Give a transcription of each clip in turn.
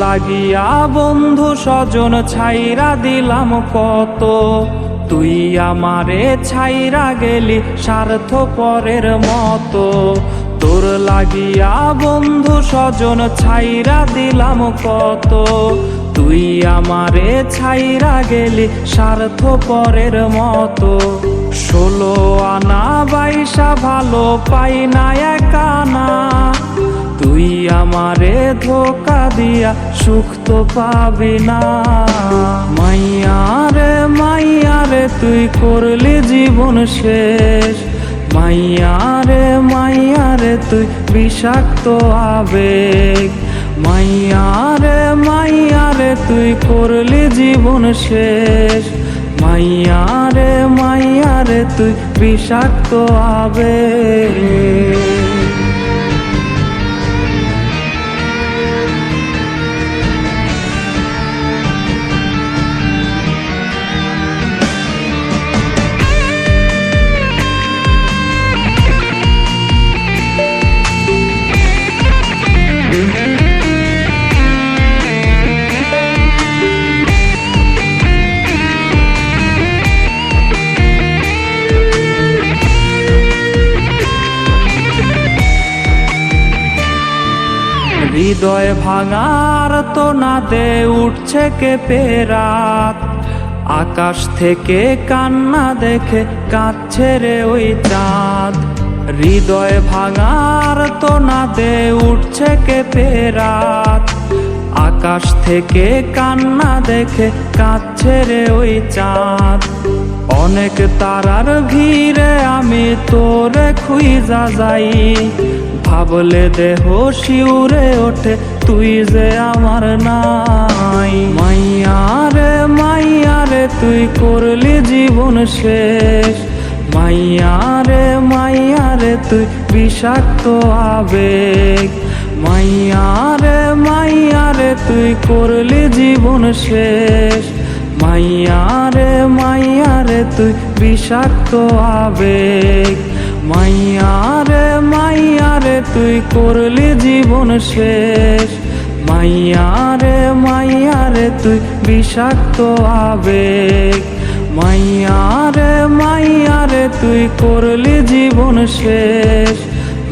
লাগিয়া বন্ধু স্বজন ছাইরা দিলাম কত, তুই আমারে ছাইরা গেলি স্বার্থপরের মতো। তোর লাগিয়া বন্ধু স্বজন ছাইরা দিলাম কত, তুই আমারে ছাইরা গেলি স্বার্থপরের মতো। 16 আনা 22 ভালো পাই না একানা, তুই আমারে ধোকা দিয়া সুখ তো পাবি না। মাইয়ারে মাইয়ারে তুই করলি জীবন শেষ, মাইয়ারে মাইয়ারে তুই বিষাক্ত আবেগ। মাইয়ারে মাইয়ারে তুই করলি জীবন শেষ, মাইয়ারে মাইয়ারে তুই বিষাক্ত আবেগ। হৃদয় ভাঙার তো নাদে উঠছে কেঁপে রাত, আকাশ থেকে কান্না দেখে কাঁদছে রে ওই চাঁদ। হৃদয় ভাঙার তো নাদে উঠছে কেঁপে রাত, আকাশ থেকে কান্না দেখে কাঁদছে রে ওই চাঁদ। অনেক তারার ভিড়ে আমি তোরে খুঁজা যাই, ভাবলে দেহ শিউরে ওঠে তুই যে আমার নাই। মাইয়ারে মাইয়ারে তুই করলি জীবন শেষ, মাইয়ারে মাইয়ারে তুই বিষাক্ত আবেগ। মাইয়ারে মাইয়ারে তুই করলি জীবন শেষ, মাইয়ারে মাইয়ারে তুই বিষাক্ত আবেগ। মাইয়ারে মাইয়ারে তুই করলি জীবন শেষ, মাইয়ারে মাইয়ারে তুই বিষাক্ত আবেগ। মাইয়ারে মাইয়ারে তুই করলি জীবন শেষ,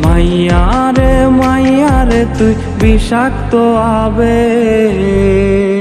মাইয়ারে মাইয়ারে তুই বিষাক্ত আবেগ।